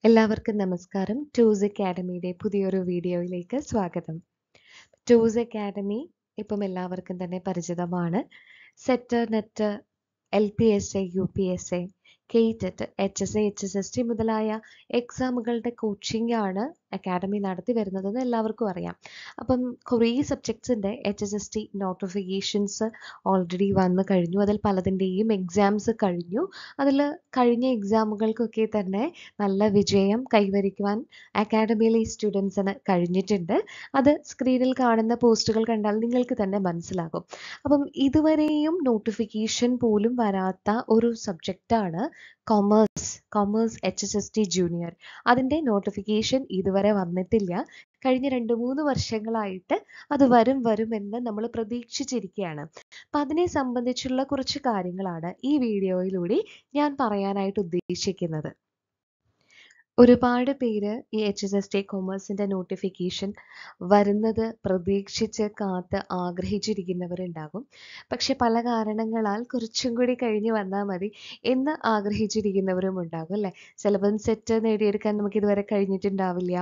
എല്ലാവർക്കും നമസ്കാരം. ടൂസ് അക്കാഡമിയുടെ പുതിയൊരു വീഡിയോയിലേക്ക് സ്വാഗതം. ടൂസ് അക്കാഡമി ഇപ്പം എല്ലാവർക്കും തന്നെ പരിചിതമാണ്. Set, net, LPSA, UPSA, KTET, HSA, HSST മുതലായ എക്സാമുകളുടെ കോച്ചിങ് ആണ് അക്കാഡമി നടത്തി വരുന്നതെന്ന് എല്ലാവർക്കും അറിയാം. അപ്പം കുറേ സബ്ജക്ട്സിൻ്റെ HSST നോട്ടിഫിക്കേഷൻസ് ഓൾറെഡി വന്നു കഴിഞ്ഞു. അതിൽ പലതിൻ്റെയും എക്സാംസ് കഴിഞ്ഞു. അതിൽ കഴിഞ്ഞ എക്സാമുകൾക്കൊക്കെ തന്നെ നല്ല വിജയം കൈവരിക്കുവാൻ അക്കാഡമിയിലെ സ്റ്റുഡൻസിന് കഴിഞ്ഞിട്ടുണ്ട്. അത് സ്ക്രീനിൽ കാണുന്ന പോസ്റ്റുകൾ കണ്ടാൽ നിങ്ങൾക്ക് തന്നെ മനസ്സിലാകും. അപ്പം ഇതുവരെയും നോട്ടിഫിക്കേഷൻ പോലും വരാത്ത ഒരു സബ്ജക്റ്റാണ് കൊമേഴ്സ് HSST ജൂനിയർ. അതിൻ്റെ നോട്ടിഫിക്കേഷൻ ഇതുവരെ വന്നിട്ടില്ല. കഴിഞ്ഞ 2-3 വർഷങ്ങളായിട്ട് അത് വരുമെന്ന് നമ്മൾ പ്രതീക്ഷിച്ചിരിക്കുകയാണ്. അപ്പം അതിനെ സംബന്ധിച്ചുള്ള കുറച്ച് കാര്യങ്ങളാണ് ഈ വീഡിയോയിലൂടെ ഞാൻ പറയാനായിട്ട് ഉദ്ദേശിക്കുന്നത്. ഒരുപാട് പേര് ഈ HSST കൊമേഴ്സിൻ്റെ നോട്ടിഫിക്കേഷൻ വരുന്നത് പ്രതീക്ഷിച്ച് കാത്ത് ആഗ്രഹിച്ചിരിക്കുന്നവരുണ്ടാകും. പക്ഷെ പല കാരണങ്ങളാൽ കുറച്ചും കൂടി കഴിഞ്ഞ് വന്നാൽ മതി എന്ന് ആഗ്രഹിച്ചിരിക്കുന്നവരും ഉണ്ടാകും അല്ലേ? ചിലപ്പം സെറ്റ് നേടിയെടുക്കാൻ നമുക്ക് ഇതുവരെ കഴിഞ്ഞിട്ടുണ്ടാവില്ല,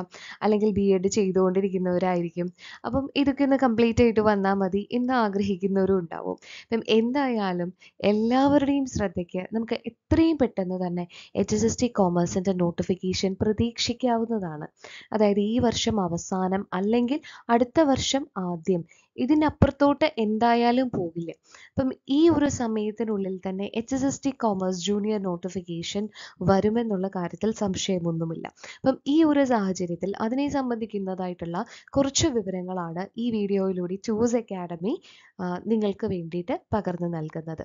അല്ലെങ്കിൽ BEd ചെയ്തുകൊണ്ടിരിക്കുന്നവരായിരിക്കും. അപ്പം ഇതൊക്കെ ഒന്ന് കംപ്ലീറ്റ് ആയിട്ട് വന്നാൽ മതി എന്ന് ആഗ്രഹിക്കുന്നവരും ഉണ്ടാവും. അപ്പം എന്തായാലും എല്ലാവരുടെയും ശ്രദ്ധയ്ക്ക് നമുക്ക് എത്രയും പെട്ടെന്ന് തന്നെ HSST കൊമേഴ്സിൻ്റെ നോട്ടിഫിക്കേഷൻ പ്രതീക്ഷിക്കാവുന്നതാണ്. അതായത് ഈ വർഷം അവസാനം അല്ലെങ്കിൽ അടുത്ത വർഷം ആദ്യം, ഇതിനപ്പുറത്തോട്ട് എന്തായാലും പോകില്ല. അപ്പം ഈ ഒരു സമയത്തിനുള്ളിൽ തന്നെ HSST കൊമേഴ്സ് ജൂനിയർ നോട്ടിഫിക്കേഷൻ വരുമെന്നുള്ള കാര്യത്തിൽ സംശയമൊന്നുമില്ല. അപ്പം ഈ ഒരു സാഹചര്യത്തിൽ അതിനെ സംബന്ധിക്കുന്നതായിട്ടുള്ള കുറച്ച് വിവരങ്ങളാണ് ഈ വീഡിയോയിലൂടെ ടൂസ് അക്കാഡമി നിങ്ങൾക്ക് വേണ്ടിയിട്ട് പകർന്നു നൽകുന്നത്.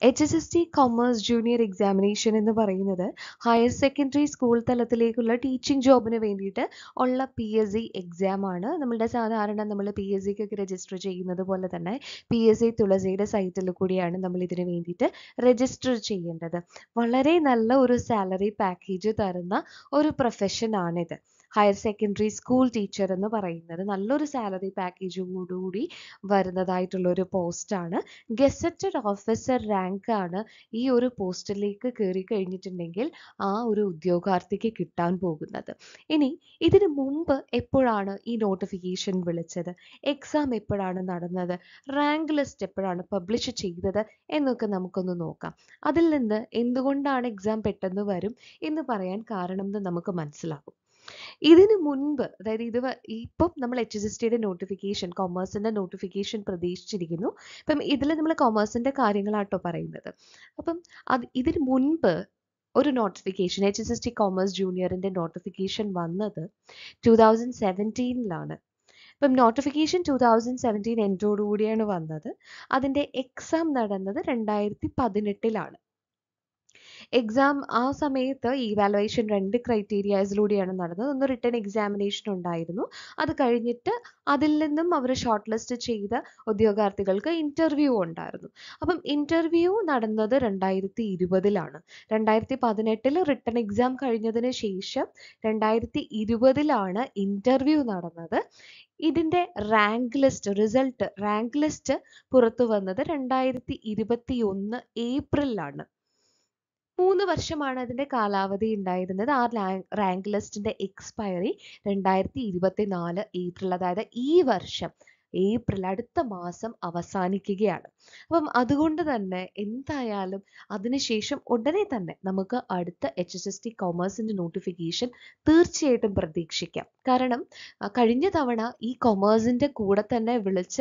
HSST കൊമേഴ്സ് ജൂനിയർ എക്സാമിനേഷൻ എന്ന് പറയുന്നത് ഹയർ സെക്കൻഡറി സ്കൂൾ തലത്തിലേക്കുള്ള ടീച്ചിങ് ജോബിന് വേണ്ടിയിട്ട് ഉള്ള PSC എക്സാം ആണ്. നമ്മളുടെ സാധാരണ നമ്മൾ PSCക്കൊക്കെ രജിസ്റ്റർ ചെയ്യുന്നത് പോലെ തന്നെ PSC തുളസിയുടെ സൈറ്റിൽ കൂടിയാണ് നമ്മൾ ഇതിന് വേണ്ടിയിട്ട് രജിസ്റ്റർ ചെയ്യേണ്ടത്. വളരെ നല്ല ഒരു സാലറി പാക്കേജ് തരുന്ന ഒരു പ്രൊഫഷനാണിത്. ഹയർ സെക്കൻഡറി സ്കൂൾ ടീച്ചർ എന്ന് പറയുന്നത് നല്ലൊരു സാലറി പാക്കേജോടുകൂടി വരുന്നതായിട്ടുള്ളൊരു പോസ്റ്റാണ്. ഗസറ്റഡ് ഓഫീസർ റാങ്ക് ആണ് ഈ ഒരു പോസ്റ്റിലേക്ക് കയറി കഴിഞ്ഞിട്ടുണ്ടെങ്കിൽ ആ ഒരു ഉദ്യോഗാർത്ഥിക്ക് കിട്ടാൻ പോകുന്നത്. ഇനി ഇതിനു മുമ്പ് എപ്പോഴാണ് ഈ നോട്ടിഫിക്കേഷൻ വിളിച്ചത്, എക്സാം എപ്പോഴാണ് നടന്നത്, റാങ്ക് ലിസ്റ്റ് എപ്പോഴാണ് പബ്ലിഷ് ചെയ്തത് എന്നൊക്കെ നമുക്കൊന്ന് നോക്കാം. അതിൽ നിന്ന് എന്തുകൊണ്ടാണ് എക്സാം പെട്ടെന്ന് വരും എന്ന് പറയാൻ കാരണം എന്ന് നമുക്ക് മനസ്സിലാകും. ഇതിനു മുൻപ്, അതായത് ഇപ്പം നമ്മൾ HSSTയുടെ നോട്ടിഫിക്കേഷൻ, കൊമേഴ്സിൻ്റെ നോട്ടിഫിക്കേഷൻ പ്രതീക്ഷിച്ചിരിക്കുന്നു. അപ്പം ഇതിൽ നമ്മൾ കൊമേഴ്സിൻ്റെ കാര്യങ്ങളാട്ടോ പറയുന്നത്. അപ്പം ഇതിനു മുൻപ് ഒരു നോട്ടിഫിക്കേഷൻ, HSST കൊമേഴ്സ് ജൂനിയറിൻ്റെ നോട്ടിഫിക്കേഷൻ വന്നത് 2017 അപ്പം നോട്ടിഫിക്കേഷൻ 2017 എൻഡോടുകൂടിയാണ് വന്നത്. അതിൻ്റെ എക്സാം നടന്നത് 2018 എക്സാം ആ സമയത്ത് ഇവാലുവേഷൻ 2 ക്രൈറ്റീരിയാസിലൂടെയാണ് നടന്നത്. ഒന്ന് റിട്ടൺ എക്സാമിനേഷൻ ഉണ്ടായിരുന്നു. അത് കഴിഞ്ഞിട്ട് അതിൽ നിന്നും അവർ ഷോർട്ട് ലിസ്റ്റ് ചെയ്ത ഉദ്യോഗാർത്ഥികൾക്ക് ഇൻ്റർവ്യൂ ഉണ്ടായിരുന്നു. അപ്പം ഇൻ്റർവ്യൂ നടന്നത് 2020 2018 റിട്ടൺ എക്സാം കഴിഞ്ഞതിന് ശേഷം 2020 ഇൻ്റർവ്യൂ നടന്നത്. ഇതിൻ്റെ റാങ്ക് ലിസ്റ്റ് പുറത്തു വന്നത് 2021 ഏപ്രിലാണ്. 3 വർഷമാണ് അതിൻ്റെ കാലാവധി ഉണ്ടായിരുന്നത്. ആ റാങ്ക് ലിസ്റ്റിൻ്റെ എക്സ്പയറി 2024 ഏപ്രിൽ, അതായത് ഈ വർഷം ഏപ്രിൽ, അടുത്ത മാസം അവസാനിക്കുകയാണ്. അപ്പം അതുകൊണ്ട് തന്നെ എന്തായാലും അതിനുശേഷം ഉടനെ തന്നെ നമുക്ക് അടുത്ത HSST കൊമേഴ്സിൻ്റെ നോട്ടിഫിക്കേഷൻ തീർച്ചയായിട്ടും പ്രതീക്ഷിക്കാം. കാരണം കഴിഞ്ഞ തവണ ഈ കൊമേഴ്സിൻ്റെ കൂടെ തന്നെ വിളിച്ച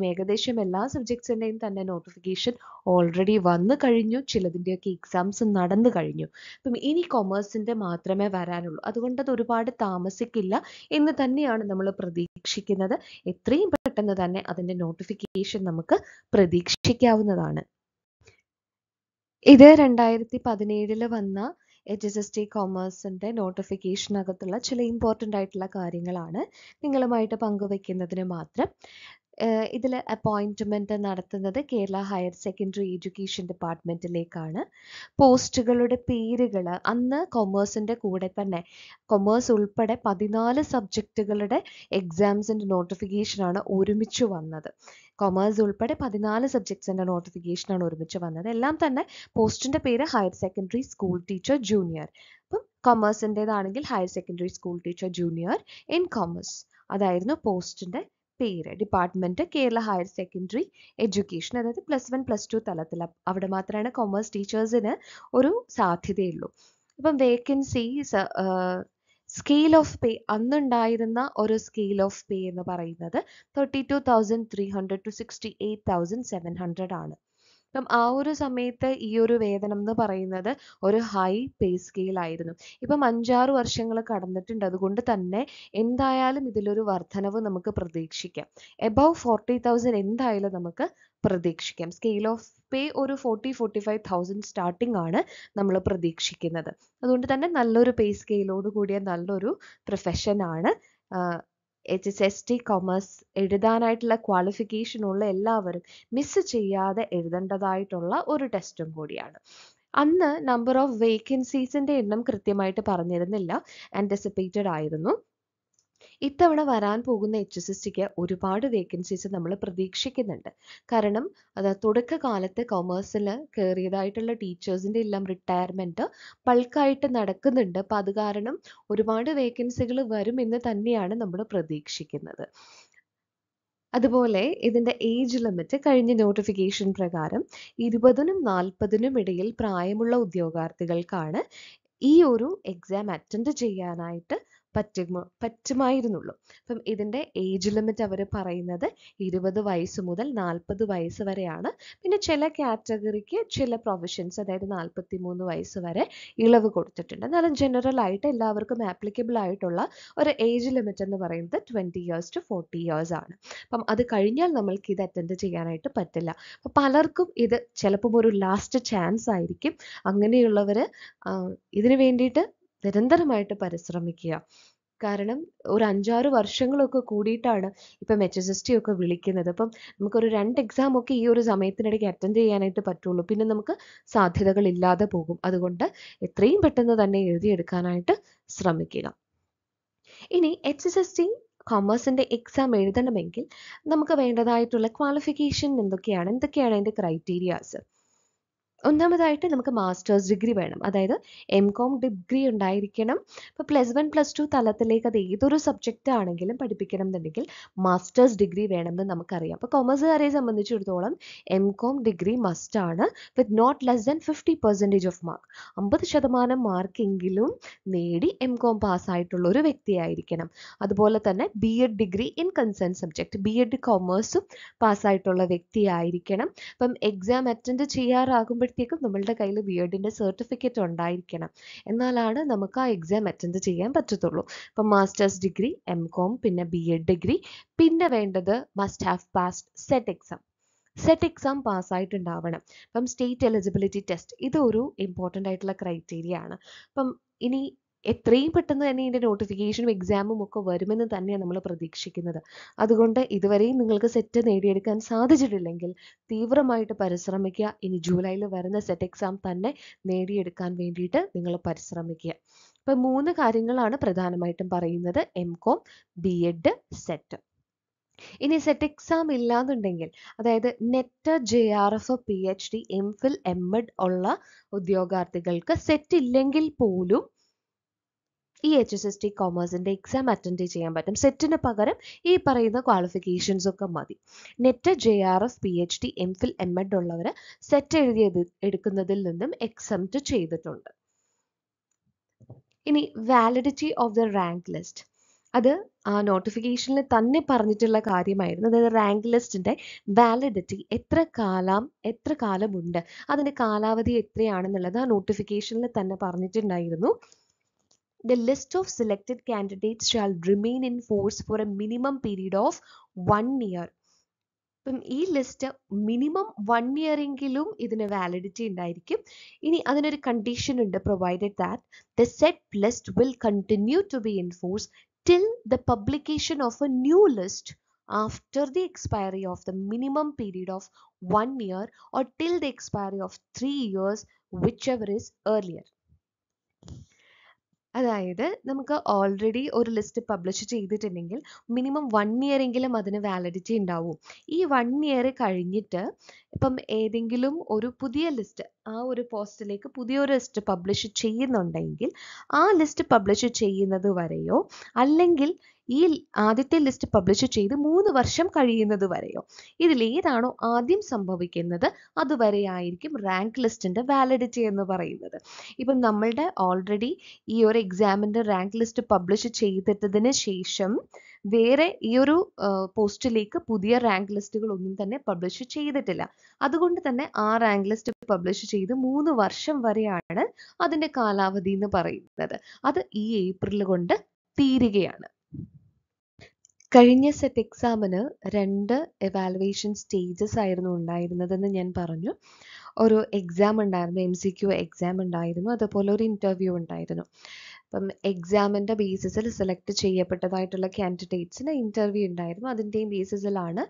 ഏകദേശം എല്ലാ സബ്ജക്ട്സിൻ്റെയും തന്നെ നോട്ടിഫിക്കേഷൻ ഓൾറെഡി വന്നു കഴിഞ്ഞു. ചിലതിൻ്റെയൊക്കെ എക്സാംസ് നടന്നു കഴിഞ്ഞു. അപ്പം ഇനി കൊമേഴ്സിൻ്റെ മാത്രമേ വരാനുള്ളൂ. അതുകൊണ്ട് അത് ഒരുപാട് താമസിക്കില്ല എന്ന് തന്നെയാണ് നമ്മൾ പ്രതീക്ഷിക്കുന്നത്. എത്രയും പെട്ടെന്ന് തന്നെ അതിൻ്റെ നോട്ടിഫിക്കേഷൻ നമുക്ക് പ്രതീക്ഷിക്കാവുന്നതാണ്. ഇത് 2017 വന്ന HSST കൊമേഴ്സിൻ്റെ നോട്ടിഫിക്കേഷനകത്തുള്ള ചില ഇമ്പോർട്ടൻ്റ് ആയിട്ടുള്ള കാര്യങ്ങളാണ് നിങ്ങളുമായിട്ട് പങ്കുവയ്ക്കുന്നതിന് മാത്രം. ഇതിൽ അപ്പോയിൻറ്റ്മെൻറ്റ് നടത്തുന്നത് കേരള ഹയർ സെക്കൻഡറി എഡ്യൂക്കേഷൻ ഡിപ്പാർട്ട്മെൻറ്റിലേക്കാണ്. പോസ്റ്റുകളുടെ പേരുകൾ അന്ന് കൊമേഴ്സിൻ്റെ കൂടെ തന്നെ കൊമേഴ്സ് ഉൾപ്പെടെ 14 സബ്ജക്റ്റുകളുടെ എക്സാംസിൻ്റെ നോട്ടിഫിക്കേഷനാണ് ഒരുമിച്ച് വന്നത്. കൊമേഴ്സ് ഉൾപ്പെടെ 14 സബ്ജക്ട്സിൻ്റെ നോട്ടിഫിക്കേഷനാണ് ഒരുമിച്ച് വന്നത്. എല്ലാം തന്നെ പോസ്റ്റിൻ്റെ പേര് higher secondary school teacher junior. അപ്പം കൊമേഴ്സിൻ്റേതാണെങ്കിൽ higher secondary school teacher junior in commerce അതായിരുന്നു പോസ്റ്റിൻ്റെ പേര്. Department Kerala higher secondary education, അതായത് +1 +2 തലത്തിൽ. അവിടെ മാത്രമാണ് കൊമേഴ്സ് ടീച്ചേഴ്സിന് ഒരു സാധ്യതയുള്ളൂ. അപ്പം വേക്കൻസീസ് സ്കെയിൽ ഓഫ് പേ അന്നുണ്ടായിരുന്ന ഒരു സ്കെയിൽ ഓഫ് പേ എന്ന് പറയുന്നത് 32,300 to 68,700 ആണ്. അപ്പം ആ ഒരു സമയത്ത് ഈ ഒരു വേതനം എന്ന് പറയുന്നത് ഒരു ഹൈ പേ സ്കെയിൽ ആയിരുന്നു. ഇപ്പം 5-6 വർഷങ്ങൾ കടന്നിട്ടുണ്ട്. അതുകൊണ്ട് തന്നെ എന്തായാലും ഇതിലൊരു വർധനവ് നമുക്ക് പ്രതീക്ഷിക്കാം. എബവ് 40,000 എന്തായാലും നമുക്ക് പ്രതീക്ഷിക്കാം. സ്കെയിൽ ഓഫ് പേ ഒരു 40-45,000 സ്റ്റാർട്ടിംഗ് ആണ് നമ്മൾ പ്രതീക്ഷിക്കുന്നത്. അതുകൊണ്ട് തന്നെ നല്ലൊരു പേ സ്കെയിലോട് കൂടിയ നല്ലൊരു പ്രൊഫഷനാണ്. HSST കൊമേഴ്സ് എഴുതാനായിട്ടുള്ള ക്വാളിഫിക്കേഷൻ ഉള്ള എല്ലാവരും മിസ് ചെയ്യാതെ എഴുതേണ്ടതായിട്ടുള്ള ഒരു ടെസ്റ്റും കൂടിയാണ്. അന്ന് നമ്പർ ഓഫ് വേക്കൻസീസിൻ്റെ എണ്ണം കൃത്യമായിട്ട് പറഞ്ഞിരുന്നില്ല, ആൻറ്റിസിപ്പേറ്റഡ് ആയിരുന്നു. ഇത്തവണ വരാൻ പോകുന്ന HSSTക്ക് ഒരുപാട് വേക്കൻസീസ് നമ്മൾ പ്രതീക്ഷിക്കുന്നുണ്ട്. കാരണം തുടക്കകാലത്ത് കൊമേഴ്സിൽ കയറിയതായിട്ടുള്ള ടീച്ചേഴ്സിൻ്റെ എല്ലാം റിട്ടയർമെൻറ്റ് ബൾക്കായിട്ട് നടക്കുന്നുണ്ട്. അപ്പം അത് കാരണം ഒരുപാട് വേക്കൻസികൾ വരുമെന്ന് തന്നെയാണ് നമ്മൾ പ്രതീക്ഷിക്കുന്നത്. അതുപോലെ ഇതിൻ്റെ ഏജ് ലിമിറ്റ് കഴിഞ്ഞ നോട്ടിഫിക്കേഷൻ പ്രകാരം 20-നും 40-നും ഇടയിൽ പ്രായമുള്ള ഉദ്യോഗാർത്ഥികൾക്കാണ് ഈ ഒരു എക്സാം അറ്റൻഡ് ചെയ്യാനായിട്ട് പറ്റുമായിരുന്നുള്ളൂ. അപ്പം ഇതിൻ്റെ ഏജ് ലിമിറ്റ് അവർ പറയുന്നത് 20 വയസ്സ് മുതൽ 40 വയസ്സ് വരെയാണ്. പിന്നെ ചില കാറ്റഗറിക്ക് ചില പ്രൊവിഷൻസ്, അതായത് 43 വയസ്സ് വരെ ഇളവ് കൊടുത്തിട്ടുണ്ട്. എന്നാലും ജനറൽ ആയിട്ട് എല്ലാവർക്കും ആപ്ലിക്കബിൾ ആയിട്ടുള്ള ഒരു ഏജ് ലിമിറ്റ് എന്ന് പറയുന്നത് 20 years to 40 years ആണ്. അപ്പം അത് കഴിഞ്ഞാൽ നമ്മൾക്ക് ഇത് അറ്റൻഡ് ചെയ്യാനായിട്ട് പറ്റില്ല. അപ്പം പലർക്കും ഇത് ചിലപ്പം ഒരു ലാസ്റ്റ് ചാൻസ് ആയിരിക്കും. അങ്ങനെയുള്ളവർ ഇതിനു വേണ്ടിയിട്ട് നിരന്തരമായിട്ട് പരിശ്രമിക്കുക. കാരണം ഒരു 5-6 വർഷങ്ങളൊക്കെ കൂടിയിട്ടാണ് ഇപ്പം HSST ഒക്കെ വിളിക്കുന്നത്. അപ്പം നമുക്കൊരു 2 എക്സാം ഒക്കെ ഈ ഒരു സമയത്തിനിടയ്ക്ക് അറ്റൻഡ് ചെയ്യാനായിട്ട് പറ്റുള്ളൂ. പിന്നെ നമുക്ക് സാധ്യതകൾ ഇല്ലാതെ പോകും. അതുകൊണ്ട് എത്രയും പെട്ടെന്ന് തന്നെ എഴുതിയെടുക്കാനായിട്ട് ശ്രമിക്കുക. ഇനി HSST കൊമേഴ്സിൻ്റെ എക്സാം എഴുതണമെങ്കിൽ നമുക്ക് വേണ്ടതായിട്ടുള്ള ക്വാളിഫിക്കേഷൻ എന്തൊക്കെയാണ് അതിൻ്റെ ക്രൈറ്റീരിയാസ്? ഒന്നാമതായിട്ട് നമുക്ക് മാസ്റ്റേഴ്സ് ഡിഗ്രി വേണം, അതായത് MCOM ഡിഗ്രി ഉണ്ടായിരിക്കണം. ഇപ്പോൾ +1 +2 തലത്തിലേക്ക് അത് ഏതൊരു സബ്ജക്റ്റ് ആണെങ്കിലും പഠിപ്പിക്കണം എന്നുണ്ടെങ്കിൽ മാസ്റ്റേഴ്സ് ഡിഗ്രി വേണമെന്ന് നമുക്കറിയാം. അപ്പോൾ കൊമേഴ്സുകാരെ സംബന്ധിച്ചിടത്തോളം MCOM ഡിഗ്രി മസ്റ്റാണ്, with not less than 50% of mark. 50% മാർക്കെങ്കിലും നേടി MCOM പാസ്സായിട്ടുള്ള ഒരു വ്യക്തിയായിരിക്കണം. അതുപോലെ തന്നെ BEd degree in concern subject, BEd കൊമേഴ്സും പാസ്സായിട്ടുള്ള വ്യക്തിയായിരിക്കണം. അപ്പം എക്സാം അറ്റൻഡ് ചെയ്യാറാകുമ്പോൾ നമ്മളുടെ കയ്യിൽ BEdൻ്റെ സർട്ടിഫിക്കറ്റ് ഉണ്ടായിരിക്കണം. എന്നാലാണ് നമുക്ക് ആ എക്സാം അറ്റൻഡ് ചെയ്യാൻ പറ്റത്തുള്ളൂ. അപ്പം മാസ്റ്റേഴ്സ് ഡിഗ്രി, MCOM, പിന്നെ BEd ഡിഗ്രി, പിന്നെ വേണ്ടത് must have passed set exam പാസ്സായിട്ടുണ്ടാവണം. അപ്പം സ്റ്റേറ്റ് എലിജിബിലിറ്റി ടെസ്റ്റ് ഇതൊരു ഇമ്പോർട്ടൻ്റ് ആയിട്ടുള്ള ക്രൈറ്റീരിയ ആണ്. അപ്പം ഇനി എത്രയും പെട്ടെന്ന് തന്നെ ഇതിൻ്റെ നോട്ടിഫിക്കേഷനും എക്സാമും ഒക്കെ വരുമെന്ന് തന്നെയാണ് നമ്മൾ പ്രതീക്ഷിക്കുന്നത്. അതുകൊണ്ട് ഇതുവരെയും നിങ്ങൾക്ക് സെറ്റ് നേടിയെടുക്കാൻ സാധിച്ചിട്ടില്ലെങ്കിൽ തീവ്രമായിട്ട് പരിശ്രമിക്കുക. ഇനി ജൂലൈയിൽ വരുന്ന സെറ്റ് എക്സാം തന്നെ നേടിയെടുക്കാൻ വേണ്ടിയിട്ട് നിങ്ങൾ പരിശ്രമിക്കുക. അപ്പം 3 കാര്യങ്ങളാണ് പ്രധാനമായിട്ടും പറയുന്നത്: MCOM, BEd, സെറ്റ്. ഇനി സെറ്റ് എക്സാം ഇല്ലാന്നുണ്ടെങ്കിൽ, അതായത് net, JRF, PhD, MPhil, MEd ഉള്ള ഉദ്യോഗാർത്ഥികൾക്ക് സെറ്റ് ഇല്ലെങ്കിൽ പോലും ഈ HSST കൊമേഴ്സിൻ്റെ എക്സാം അറ്റൻഡ് ചെയ്യാൻ പറ്റും. സെറ്റിന് പകരം ഈ പറയുന്ന ക്വാളിഫിക്കേഷൻസ് ഒക്കെ മതി. Net, JRF, PhD, MPhil, MEd ഉള്ളവർ സെറ്റ് എടുക്കുന്നതിൽ നിന്നും എക്സംപ്റ്റ് ചെയ്തിട്ടുണ്ട്. ഇനി validity of the rank list, അത് ആ നോട്ടിഫിക്കേഷനിൽ തന്നെ പറഞ്ഞിട്ടുള്ള കാര്യമായിരുന്നു. അതായത് റാങ്ക് ലിസ്റ്റിൻ്റെ വാലിഡിറ്റി എത്ര കാലമുണ്ട്, അതിൻ്റെ കാലാവധി എത്രയാണെന്നുള്ളത് ആ നോട്ടിഫിക്കേഷനിൽ തന്നെ പറഞ്ഞിട്ടുണ്ടായിരുന്നു. The list of selected candidates shall remain in force for a minimum period of 1 year. അപ്പം ഈ ലിസ്റ്റ് മിനിമം 1 year എങ്കിലും ഇതിന് വാലിഡിറ്റി ഉണ്ടായിരിക്കും. ഇനി അതിനൊരു കണ്ടീഷൻ ഉണ്ട്: provided that the set list will continue to be in force till the publication of a new list after the expiry of the minimum period of 1 year or till the expiry of 3 years, whichever is earlier. അതായത് നമുക്ക് already ഒരു list publish ചെയ്തിട്ടുണ്ടെങ്കിൽ minimum 1 year എങ്കിലും അതിന് validity ഉണ്ടാവും. ഈ 1 year കഴിഞ്ഞിട്ട് ഇപ്പം ഏതെങ്കിലും ഒരു പുതിയ ലിസ്റ്റ് ആ ഒരു പോസ്റ്റിലേക്ക് പുതിയൊരു ലിസ്റ്റ് പബ്ലിഷ് ചെയ്യുന്നുണ്ടെങ്കിൽ ആ ലിസ്റ്റ് പബ്ലിഷ് ചെയ്യുന്നത് വരെയോ അല്ലെങ്കിൽ ഈ ആദ്യത്തെ ലിസ്റ്റ് പബ്ലിഷ് ചെയ്ത് 3 വർഷം കഴിയുന്നത് വരെയോ ഇതിലേതാണോ ആദ്യം സംഭവിക്കുന്നത് അതുവരെ ആയിരിക്കും റാങ്ക് ലിസ്റ്റിന്റെ വാലിഡിറ്റി എന്ന് പറയുന്നത്. ഇപ്പം നമ്മളുടെ ഓൾറെഡി ഈ ഒരു എക്സാമിന്റെ റാങ്ക് ലിസ്റ്റ് പബ്ലിഷ് ചെയ്തിട്ടതിന് ശേഷം വേറെ ഈ ഒരു പോസ്റ്റിലേക്ക് പുതിയ റാങ്ക് ലിസ്റ്റുകൾ ഒന്നും തന്നെ പബ്ലിഷ് ചെയ്തിട്ടില്ല. അതുകൊണ്ട് തന്നെ ആ റാങ്ക് ലിസ്റ്റ് പബ്ലിഷ് ചെയ്ത് 3 വർഷം വരെയാണ് അതിന്റെ കാലാവധി എന്ന് പറയുന്നത്. അത് ഈ ഏപ്രിൽ കൊണ്ട് തീരുകയാണ്. കഴിഞ്ഞ സെറ്റ് എക്സാമിന് 2 എവാലുവേഷൻ സ്റ്റേജസ് ആയിരുന്നു ഉണ്ടായിരുന്നതെന്ന് ഞാൻ പറഞ്ഞു. ഒരു എക്സാം ഉണ്ടായിരുന്നു, MCQ എക്സാം ഉണ്ടായിരുന്നു, അതുപോലെ ഒരു ഇൻ്റർവ്യൂ ഉണ്ടായിരുന്നു. അപ്പം എക്സാമിൻ്റെ ബേസിസിൽ സെലക്ട് ചെയ്യപ്പെട്ടതായിട്ടുള്ള കാൻഡിഡേറ്റ്സിന് ഇൻ്റർവ്യൂ ഉണ്ടായിരുന്നു. അതിൻ്റെയും ബേസിസിലാണ്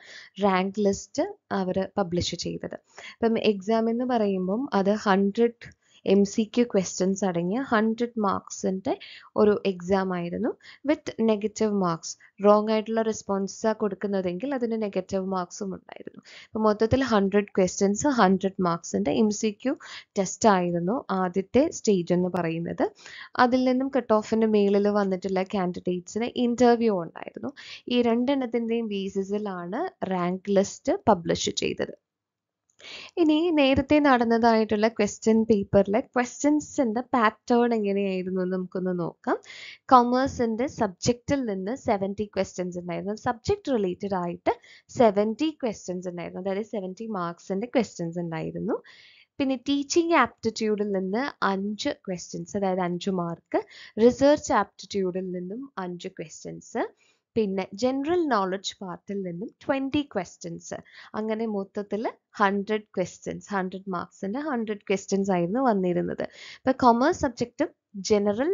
റാങ്ക് ലിസ്റ്റ് അവർ പബ്ലിഷ് ചെയ്തത്. അപ്പം എക്സാം എന്ന് പറയുമ്പം അത് 100 MCQ ക്വസ്റ്റ്യൻസ് അടങ്ങിയ 100 മാർക്സിൻ്റെ ഒരു എക്സാം ആയിരുന്നു വിത്ത് നെഗറ്റീവ് മാർക്സ്. റോങ് ആയിട്ടുള്ള റെസ്പോൺസാണ് കൊടുക്കുന്നതെങ്കിൽ അതിന് നെഗറ്റീവ് മാർക്സും ഉണ്ടായിരുന്നു. അപ്പോൾ മൊത്തത്തിൽ 100 ക്വസ്റ്റ്യൻസ് 100 മാർക്സിൻ്റെ MCQ ടെസ്റ്റ് ആയിരുന്നു ആദ്യത്തെ സ്റ്റേജ് എന്ന് പറയുന്നത്. അതിൽ നിന്നും കട്ട് ഓഫിന് മേളിൽ വന്നിട്ടുള്ള കാൻഡിഡേറ്റ്സിന് ഇൻ്റർവ്യൂ ഉണ്ടായിരുന്നു. ഈ രണ്ടെണ്ണത്തിൻ്റെയും ബേസിസിലാണ് റാങ്ക് ലിസ്റ്റ് പബ്ലിഷ് ചെയ്തത്. ഇനി നേരത്തെ നടന്നതായിട്ടുള്ള ക്വസ്റ്റ്യൻ പേപ്പറിലെ ക്വസ്റ്റ്യൻസിൻ്റെ പാറ്റേൺ എങ്ങനെയായിരുന്നു എന്ന് നമുക്കൊന്ന് നോക്കാം. കൊമേഴ്സിൻ്റെ സബ്ജക്റ്റിൽ നിന്ന് 70 ക്വസ്റ്റ്യൻസ് ഉണ്ടായിരുന്നു. സബ്ജക്റ്റ് റിലേറ്റഡ് ആയിട്ട് 70 ക്വസ്റ്റ്യൻസ് ഉണ്ടായിരുന്നു. അതായത് 70 മാർക്സിൻ്റെ ക്വസ്റ്റ്യൻസ് ഉണ്ടായിരുന്നു. പിന്നെ ടീച്ചിങ് ആപ്റ്റിറ്റ്യൂഡിൽ നിന്ന് 5 ക്വസ്റ്റ്യൻസ്, അതായത് 5 മാർക്ക്. റിസർച്ച് ആപ്റ്റിറ്റ്യൂഡിൽ നിന്നും 5 ക്വസ്റ്റ്യൻസ്. പിന്നെ ജനറൽ നോളജ് പാർട്ടിൽ നിന്നും 20 ക്വസ്റ്റ്യൻസ്. അങ്ങനെ മൊത്തത്തിൽ 100 ക്വസ്റ്റ്യൻസ്, 100 മാർക്സിൻ്റെ 100 ക്വസ്റ്റ്യൻസ് ആയിരുന്നു വന്നിരുന്നത്. ഇപ്പം കൊമേഴ്സ് സബ്ജക്റ്റും ജനറൽ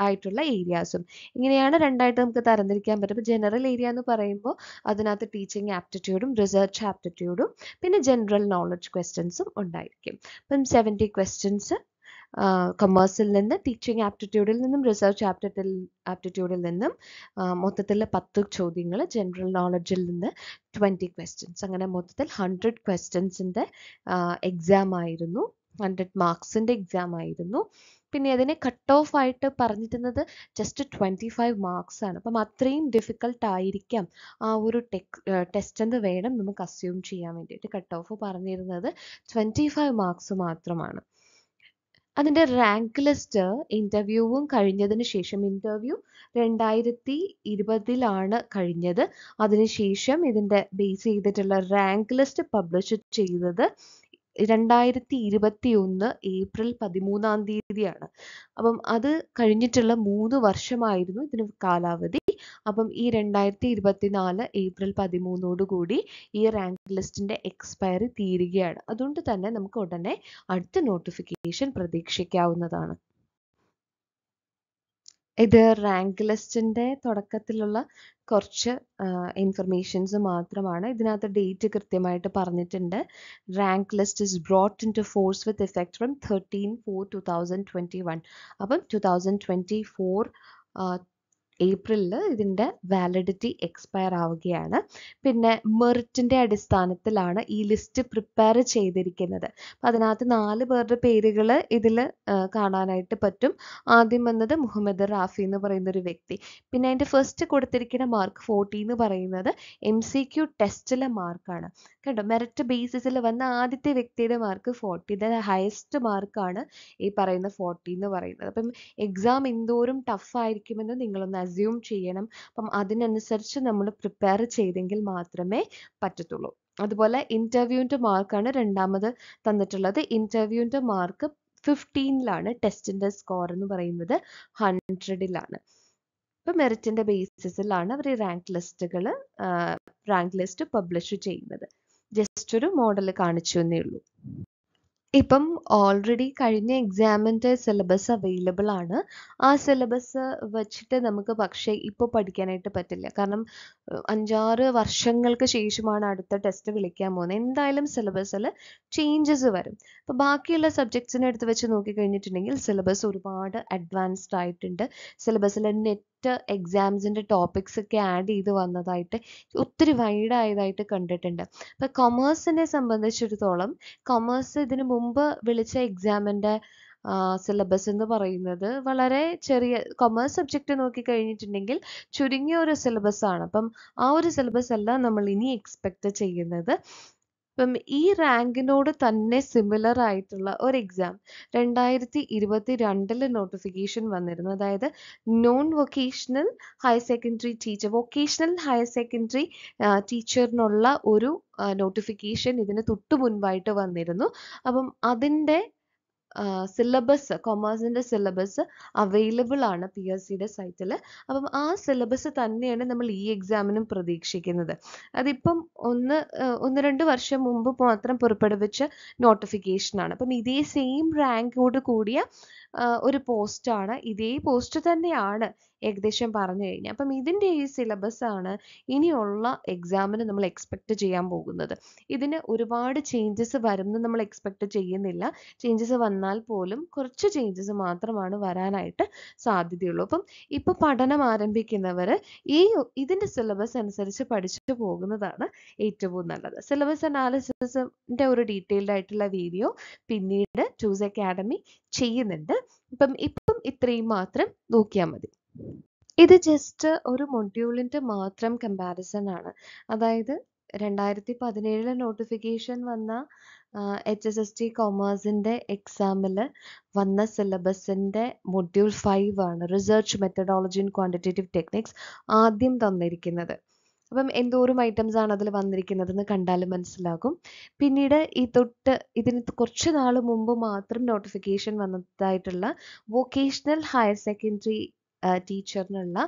ആയിട്ടുള്ള ഏരിയാസും ഇങ്ങനെയാണ് രണ്ടായിട്ട് നമുക്ക് തരംതിരിക്കാൻ പറ്റും. ഇപ്പോൾ ജനറൽ ഏരിയ എന്ന് പറയുമ്പോൾ അതിനകത്ത് ടീച്ചിങ് ആപ്റ്റിറ്റ്യൂഡും റിസർച്ച് ആപ്റ്റിറ്റ്യൂഡും പിന്നെ ജനറൽ നോളജ് ക്വസ്റ്റ്യൻസും ഉണ്ടായിരിക്കും. അപ്പം 70 ക്വസ്റ്റ്യൻസ് കൊമേഴ്സിൽ നിന്ന്, ടീച്ചിങ് ആപ്റ്റിറ്റ്യൂഡിൽ നിന്നും, റിസർച്ച് ആപ്റ്റിറ്റ്യൂഡിൽ നിന്നും മൊത്തത്തിൽ 10 ചോദ്യങ്ങൾ, ജനറൽ നോളജിൽ നിന്ന് 20 ക്വസ്റ്റ്യൻസ്. അങ്ങനെ മൊത്തത്തിൽ 100 ക്വസ്റ്റ്യൻസിൻ്റെ എക്സാം ആയിരുന്നു, 100 മാർക്സിൻ്റെ എക്സാം ആയിരുന്നു. പിന്നെ അതിനെ കട്ട് ഓഫ് ആയിട്ട് പറഞ്ഞിരുന്നത് ജസ്റ്റ് 25 മാർക്സ് ആണ്. അപ്പം അത്രയും ഡിഫിക്കൽട്ട് ആയിരിക്കാം ആ ഒരു ടെസ്റ്റ് എന്ന് വേണം നമുക്ക് അസ്യൂം ചെയ്യാൻ വേണ്ടിയിട്ട്. കട്ട് ഓഫ് പറഞ്ഞിരുന്നത് 25 മാർക്സ് മാത്രമാണ്. അതിൻ്റെ റാങ്ക് ലിസ്റ്റ് ഇൻ്റർവ്യൂവും കഴിഞ്ഞതിന് ശേഷം, ഇൻ്റർവ്യൂ 2020 കഴിഞ്ഞത്. അതിനുശേഷം ഇതിൻ്റെ ബേസ് ചെയ്തിട്ടുള്ള റാങ്ക് ലിസ്റ്റ് പബ്ലിഷ് ചെയ്തത് 2021 ഏപ്രിൽ 13 അപ്പം അത് കഴിഞ്ഞിട്ടുള്ള 3 വർഷമായിരുന്നു ഇതിന് കാലാവധി. അപ്പം ഈ 2024 ഏപ്രിൽ 13 കൂടി ഈ റാങ്ക് ലിസ്റ്റിൻ്റെ എക്സ്പയറി തീരുകയാണ്. അതുകൊണ്ട് തന്നെ നമുക്ക് ഉടനെ അടുത്ത നോട്ടിഫിക്കേഷൻ പ്രതീക്ഷിക്കാവുന്നതാണ്. ഇത് റാങ്ക് ലിസ്റ്റിൻ്റെ തുടക്കത്തിലുള്ള കുറച്ച് ഇൻഫർമേഷൻസ് മാത്രമാണ്. ഇതിനകത്ത് ഡേറ്റ് കൃത്യമായിട്ട് പറഞ്ഞിട്ടുണ്ട്. Rank list is brought in to force with effect from 13/4/2021. അപ്പം 2024 ഏപ്രിലിൽ ഇതിൻ്റെ വാലിഡിറ്റി എക്സ്പയർ ആവുകയാണ്. പിന്നെ മെറിറ്റിൻ്റെ അടിസ്ഥാനത്തിലാണ് ഈ ലിസ്റ്റ് പ്രിപ്പയർ ചെയ്തിരിക്കുന്നത്. അപ്പം അതിനകത്ത് 4 പേരുടെ പേരുകൾ ഇതിൽ കാണാനായിട്ട് പറ്റും. ആദ്യം വന്നത് മുഹമ്മദ് റാഫി എന്ന് പറയുന്ന ഒരു വ്യക്തി. പിന്നെ അതിൻ്റെ ഫസ്റ്റ് കൊടുത്തിരിക്കുന്ന മാർക്ക് 40 എന്ന് പറയുന്നത് MCQ ടെസ്റ്റിലെ മാർക്കാണ്. കേട്ടോ, മെറിറ്റ് ബേസിസിൽ വന്ന ആദ്യത്തെ വ്യക്തിയുടെ മാർക്ക് 40. ഇത് ഹയസ്റ്റ് മാർക്കാണ് ഈ പറയുന്ന 40 എന്ന് പറയുന്നത്. അപ്പം എക്സാം എന്തോരം ടഫായിരിക്കുമെന്ന് നിങ്ങളൊന്ന് അസ്യൂം ചെയ്യണം. അപ്പം അതിനനുസരിച്ച് നമ്മൾ പ്രിപ്പയർ ചെയ്തെങ്കിൽ മാത്രമേ പറ്റത്തുള്ളൂ. അതുപോലെ ഇൻ്റർവ്യൂവിൻ്റെ മാർക്കാണ് രണ്ടാമത് തന്നിട്ടുള്ളത്. ഇൻ്റർവ്യൂവിൻ്റെ മാർക്ക് 15 ടെസ്റ്റിൻ്റെ സ്കോർ എന്ന് പറയുന്നത് 100 ഇപ്പം മെറിറ്റിൻ്റെ ബേസിസിലാണ് അവർ റാങ്ക് ലിസ്റ്റ് പബ്ലിഷ് ചെയ്യുന്നത്. ജസ്റ്റ് ഒരു മോഡൽ കാണിച്ചു എന്നേ ഉള്ളൂ. ഇപ്പം ഓൾറെഡി കഴിഞ്ഞ എക്സാമിൻ്റെ സിലബസ് അവൈലബിൾ ആണ്. ആ സിലബസ് വച്ചിട്ട് നമുക്ക് പക്ഷേ ഇപ്പോൾ പഠിക്കാനായിട്ട് പറ്റില്ല. കാരണം 5-6 വർഷങ്ങൾക്ക് ശേഷമാണ് അടുത്ത ടെസ്റ്റ് വിളിക്കാൻ പോകുന്നത്. എന്തായാലും സിലബസിൽ ചേഞ്ചസ് വരും. അപ്പോൾ ബാക്കിയുള്ള സബ്ജക്ട്സിനെ എടുത്ത് വെച്ച് നോക്കിക്കഴിഞ്ഞിട്ടുണ്ടെങ്കിൽ സിലബസ് ഒരുപാട് അഡ്വാൻസ്ഡ് ആയിട്ടുണ്ട്. സിലബസിൽ നെറ്റ് എക്സാംസിൻ്റെ ടോപ്പിക്സ് ഒക്കെ ആഡ് ചെയ്ത് വന്നതായിട്ട് ഒത്തിരി വൈഡ് ആയതായിട്ട് കണ്ടിട്ടുണ്ട്. അപ്പോൾ കൊമേഴ്സിനെ സംബന്ധിച്ചിടത്തോളം കൊമേഴ്സ് ഇതിനു മുമ്പ് വിളിച്ച എക്സാമിൻ്റെ സിലബസ് എന്ന് പറയുന്നത് വളരെ ചെറിയ കൊമേഴ്സ് സബ്ജക്റ്റ് നോക്കിക്കഴിഞ്ഞിട്ടുണ്ടെങ്കിൽ ചുരുങ്ങിയ ഒരു സിലബസ് ആണ്. അപ്പം ആ ഒരു സിലബസ് അല്ല നമ്മൾ ഇനി എക്സ്പെക്റ്റ് ചെയ്യുന്നത്. ഇപ്പം ഈ റാങ്കിനോട് തന്നെ സിമിലർ ആയിട്ടുള്ള ഒരു എക്സാം 2022 നോട്ടിഫിക്കേഷൻ വന്നിരുന്നു. അതായത് non vocational higher secondary teacher, vocational higher secondary ടീച്ചറിനുള്ള ഒരു നോട്ടിഫിക്കേഷൻ ഇതിന് തൊട്ട് മുൻപായിട്ട് വന്നിരുന്നു. അപ്പം അതിൻ്റെ സിലബസ്, കൊമേഴ്സിൻ്റെ സിലബസ് അവൈലബിൾ ആണ് PSCയുടെ സൈറ്റിൽ. അപ്പം ആ സിലബസ് തന്നെയാണ് നമ്മൾ ഈ എക്സാമിനും പ്രതീക്ഷിക്കുന്നത്. അതിപ്പം 1-2 വർഷം മുമ്പ് മാത്രം പുറപ്പെടുവിച്ച നോട്ടിഫിക്കേഷനാണ്. അപ്പം ഇതേ സെയിം റാങ്കോട് കൂടിയ ഒരു പോസ്റ്റാണ്, ഇതേ പോസ്റ്റ് തന്നെയാണ് ഏകദേശം പറഞ്ഞു കഴിഞ്ഞാൽ. അപ്പം ഇതിൻ്റെ ഈ സിലബസ് ആണ് ഇനിയുള്ള എക്സാമിന് നമ്മൾ എക്സ്പെക്റ്റ് ചെയ്യാൻ പോകുന്നത്. ഇതിന് ഒരുപാട് ചേഞ്ചസ് വരുമെന്ന് നമ്മൾ എക്സ്പെക്റ്റ് ചെയ്യുന്നില്ല. ചേഞ്ചസ് വന്നാൽ പോലും കുറച്ച് ചേഞ്ചസ് മാത്രമാണ് വരാനായിട്ട് സാധ്യതയുള്ളൂ. അപ്പം ഇപ്പോൾ പഠനം ആരംഭിക്കുന്നവർ ഇതിൻ്റെ സിലബസ് അനുസരിച്ച് പഠിച്ചു പോകുന്നതാണ് ഏറ്റവും നല്ലത്. സിലബസ് അനാലിസിസിൻ്റെ ഒരു ഡീറ്റെയിൽഡ് ആയിട്ടുള്ള വീഡിയോ പിന്നീട് ചൂസ് അക്കാഡമി ചെയ്യുന്നുണ്ട്. ഇപ്പം ഇത്രയും മാത്രം നോക്കിയാൽ മതി. ഇത് ജസ്റ്റ് ഒരു മൊഡ്യൂളിൻ്റെ മാത്രം കമ്പാരിസൺ ആണ്. അതായത് 2017 നോട്ടിഫിക്കേഷൻ വന്ന HSST കൊമേഴ്സിൻ്റെ എക്സാമിൽ വന്ന സിലബസിൻ്റെ മൊഡ്യൂൾ 5 ആണ് research methodology and quantitative techniques ആദ്യം തന്നിരിക്കുന്നത്. അപ്പം എന്തോരം ഐറ്റംസ് ആണ് അതിൽ വന്നിരിക്കുന്നതെന്ന് കണ്ടാൽ മനസ്സിലാകും. പിന്നീട് ഇതിന് കുറച്ച് നാൾ മുമ്പ് മാത്രം നോട്ടിഫിക്കേഷൻ വന്നതായിട്ടുള്ള വൊക്കേഷണൽ ഹയർ സെക്കൻഡറി ടീച്ചറിനുള്ള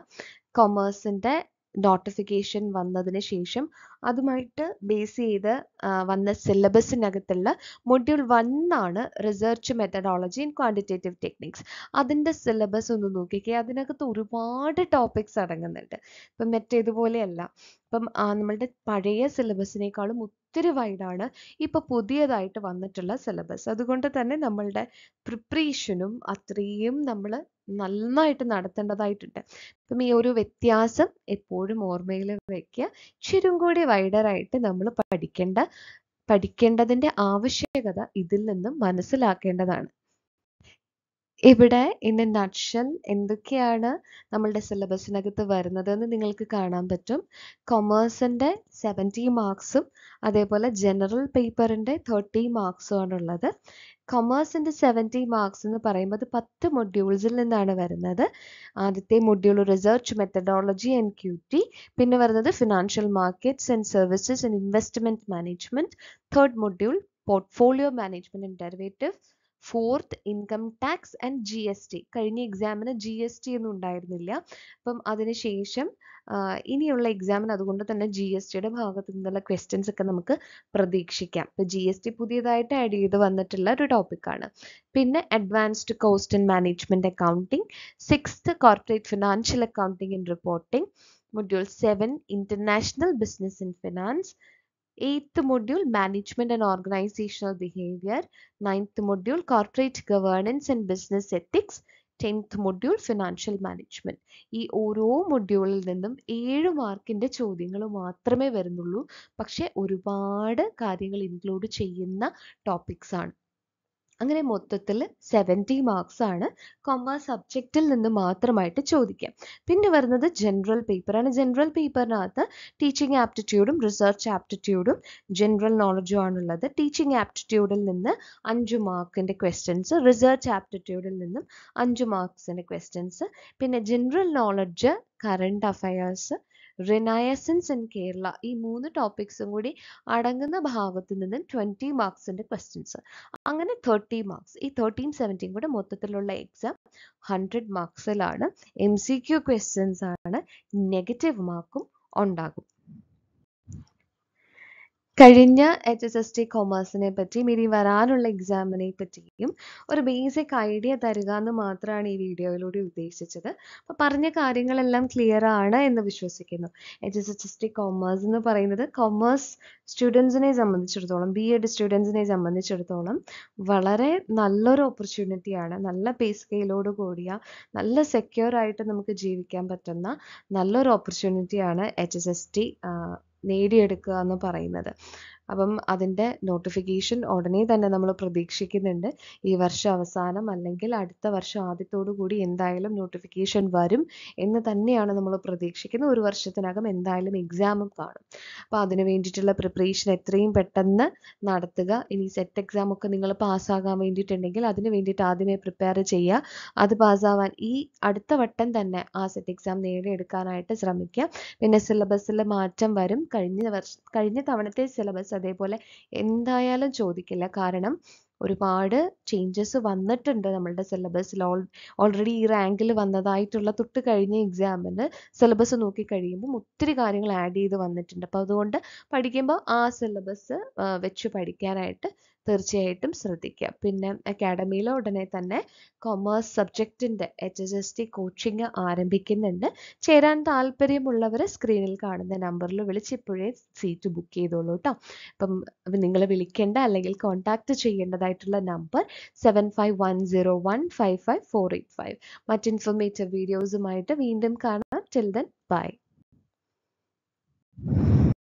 കൊമേഴ്സിൻ്റെ നോട്ടിഫിക്കേഷൻ വന്നതിന് ശേഷം അതുമായിട്ട് ബേസ് ചെയ്ത് വന്ന സിലബസിനകത്തുള്ള മൊഡ്യൂൾ 1 ആണ് research methodology and quantitative techniques. അതിൻ്റെ സിലബസ് ഒന്ന് നോക്കിക്കേ, അതിനകത്ത് ഒരുപാട് ടോപ്പിക്സ് അടങ്ങുന്നുണ്ട്. ഇപ്പം മറ്റേതുപോലെയല്ല. ഇപ്പം നമ്മളുടെ പഴയ സിലബസിനേക്കാളും ഒത്തിരി വൈഡാണ് ഇപ്പോൾ പുതിയതായിട്ട് വന്നിട്ടുള്ള സിലബസ്. അതുകൊണ്ട് തന്നെ നമ്മളുടെ പ്രിപ്പറേഷനും അത്രയും നമ്മൾ നന്നായിട്ട് നടത്തേണ്ടതായിട്ടുണ്ട്. അപ്പം ഈ ഒരു വ്യത്യാസം എപ്പോഴും ഓർമ്മയിൽ വയ്ക്കുക. ഇച്ചിരും കൂടി വൈഡറായിട്ട് നമ്മൾ പഠിക്കേണ്ടതിൻ്റെ ആവശ്യകത ഇതിൽ നിന്നും മനസ്സിലാക്കേണ്ടതാണ്. ഇവിടെ ഇൻ എ നട്ട്ഷെൽ എന്തൊക്കെയാണ് നമ്മളുടെ സിലബസിനകത്ത് വരുന്നതെന്ന് നിങ്ങൾക്ക് കാണാൻ പറ്റും. കൊമേഴ്സിൻ്റെ 70 മാർക്സും അതേപോലെ ജനറൽ പേപ്പറിൻ്റെ 30 മാർക്സും ആണുള്ളത്. കൊമേഴ്സിൻ്റെ 70 മാർക്സ് എന്ന് പറയുമ്പോൾ 10 മൊഡ്യൂൾസിൽ നിന്നാണ് വരുന്നത്. ആദ്യത്തെ module research methodology and QT, പിന്നെ വരുന്നത് financial markets and services and investment management, third module portfolio management and derivative, fourth income tax and GST. കഴിഞ്ഞ എക്സാമിന് GST ഒന്നും ഉണ്ടായിരുന്നില്ല. അപ്പം അതിനുശേഷം ഇനിയുള്ള എക്സാമിന് അതുകൊണ്ട് തന്നെ GSTയുടെ ഭാഗത്തു നിന്നുള്ള ക്വസ്റ്റ്യൻസ് ഒക്കെ നമുക്ക് പ്രതീക്ഷിക്കാം. ഇപ്പം GST പുതിയതായിട്ട് ആഡ് ചെയ്ത് വന്നിട്ടുള്ള ഒരു ടോപ്പിക്കാണ്. പിന്നെ advanced cost and management accounting, 6th corporate financial accounting and reporting, module 7 international business and finance, 8th module management and organizational behavior, 9th module corporate governance and business ethics, 10th module financial management. ഈ ഓരോ മൊഡ്യൂളിൽ നിന്നും 7 മാർക്കിൻ്റെ ചോദ്യങ്ങൾ മാത്രമേ വരുന്നുള്ളൂ. പക്ഷെ ഒരുപാട് കാര്യങ്ങൾ ഇൻക്ലൂഡ് ചെയ്യുന്ന ടോപ്പിക്സ് ആണ്. അങ്ങനെ മൊത്തത്തിൽ 70 മാർക്സ് ആണ് കൊമേഴ്സ് സബ്ജക്റ്റിൽ നിന്ന് മാത്രമായിട്ട് ചോദിക്കാം. പിന്നെ വരുന്നത് ജനറൽ പേപ്പറാണ്. ജനറൽ പേപ്പറിനകത്ത് ടീച്ചിങ് ആപ്റ്റിറ്റ്യൂഡും റിസർച്ച് ആപ്റ്റിറ്റ്യൂഡും ജനറൽ നോളജും ആണുള്ളത്. ടീച്ചിങ് ആപ്റ്റിറ്റ്യൂഡിൽ നിന്ന് 5 മാർക്കിൻ്റെ ക്വസ്റ്റ്യൻസ്, റിസർച്ച് ആപ്റ്റിറ്റ്യൂഡിൽ നിന്നും 5 മാർക്സിൻ്റെ ക്വസ്റ്റ്യൻസ്, പിന്നെ general knowledge, current affairs, renaissance in Kerala, ഈ 3 ടോപ്പിക്സും കൂടി അടങ്ങുന്ന ഭാഗത്ത് നിന്ന് 20 മാർക്സിൻ്റെ ക്വസ്റ്റ്യൻസ്. അങ്ങനെ 30 മാർക്സ്. ഈ 13, 17 കൂടെ മൊത്തത്തിലുള്ള എക്സാം 100 മാർക്സിലാണ്. MCQ ക്വസ്റ്റ്യൻസ് ആണ്. നെഗറ്റീവ് മാർക്കും ഉണ്ടാകും. കഴിഞ്ഞ HSST കൊമേഴ്സിനെ പറ്റിയും ഇനി വരാനുള്ള എക്സാമിനെ പറ്റിയും ഒരു ബേസിക് ഐഡിയ തരിക എന്ന് മാത്രമാണ് ഈ വീഡിയോയിലൂടെ ഉദ്ദേശിച്ചത്. അപ്പോൾ പറഞ്ഞ കാര്യങ്ങളെല്ലാം ക്ലിയർ ആണ് എന്ന് വിശ്വസിക്കുന്നു. HSST കൊമേഴ്സ് എന്ന് പറയുന്നത് കൊമേഴ്സ് സ്റ്റുഡൻസിനെ സംബന്ധിച്ചിടത്തോളം, BEd സ്റ്റുഡൻസിനെ സംബന്ധിച്ചിടത്തോളം വളരെ നല്ലൊരു ഓപ്പർച്യൂണിറ്റിയാണ്. നല്ല പേ സ്കെയിലോട് കൂടിയ, നല്ല സെക്യൂർ ആയിട്ട് നമുക്ക് ജീവിക്കാൻ പറ്റുന്ന നല്ലൊരു ഓപ്പർച്യൂണിറ്റിയാണ് HSST നേടിയെടുക്കുക എന്ന് പറയുന്നത്. അപ്പം അതിൻ്റെ നോട്ടിഫിക്കേഷൻ ഉടനെ തന്നെ നമ്മൾ പ്രതീക്ഷിക്കുന്നുണ്ട്. ഈ വർഷം അവസാനം അല്ലെങ്കിൽ അടുത്ത വർഷം ആദ്യത്തോടു കൂടി എന്തായാലും നോട്ടിഫിക്കേഷൻ വരും എന്ന് തന്നെയാണ് നമ്മൾ പ്രതീക്ഷിക്കുന്നത്. ഒരു വർഷത്തിനകം എന്തായാലും എക്സാമും കാണും. അപ്പോൾ അതിന് വേണ്ടിയിട്ടുള്ള പ്രിപ്പറേഷൻ എത്രയും പെട്ടെന്ന് നടത്തുക. ഇനി സെറ്റ് എക്സാം ഒക്കെ നിങ്ങൾ പാസ്സാകാൻ വേണ്ടിയിട്ടുണ്ടെങ്കിൽ അതിന് വേണ്ടിയിട്ട് ആദ്യമേ പ്രിപ്പയർ ചെയ്യുക. അത് പാസ്സാവാൻ ഈ അടുത്ത വട്ടം തന്നെ ആ സെറ്റ് എക്സാം നേടിയെടുക്കാനായിട്ട് ശ്രമിക്കുക. പിന്നെ സിലബസിൽ മാറ്റം വരും. കഴിഞ്ഞ തവണത്തെ സിലബസ് അതേപോലെ എന്തായാലും ചോദിക്കില്ല. കാരണം ഒരുപാട് ചേഞ്ചസ് വന്നിട്ടുണ്ട് നമ്മളുടെ സിലബസിൽ. ഓൾറെഡി ഈ റാങ്കിൽ വന്നതായിട്ടുള്ള തൊട്ട് കഴിഞ്ഞ എക്സാമിന് സിലബസ് നോക്കി കഴിയുമ്പോൾ ഒത്തിരി കാര്യങ്ങൾ ആഡ് ചെയ്ത് വന്നിട്ടുണ്ട്. അപ്പോൾ അതുകൊണ്ട് പഠിക്കുമ്പോൾ ആ സിലബസ് വെച്ച് പഠിക്കാനായിട്ട് തീർച്ചയായിട്ടും ശ്രദ്ധിക്കുക. പിന്നെ അക്കാഡമിയിൽ ഉടനെ തന്നെ കൊമേഴ്സ് സബ്ജക്റ്റിൻ്റെ HSST കോച്ചിങ് ആരംഭിക്കുന്നുണ്ട്. ചേരാൻ താല്പര്യമുള്ളവർ സ്ക്രീനിൽ കാണുന്ന നമ്പറിൽ വിളിച്ച് ഇപ്പോഴേ സീറ്റ് ബുക്ക് ചെയ്തോളൂ കേട്ടോ. അപ്പം നിങ്ങൾ വിളിക്കേണ്ട അല്ലെങ്കിൽ കോൺടാക്റ്റ് ചെയ്യേണ്ടതായിട്ടുള്ള നമ്പർ 7510155485. മറ്റ് ഇൻഫോർമേറ്റീവ് വീഡിയോസുമായിട്ട് വീണ്ടും കാണാം. Till then bye.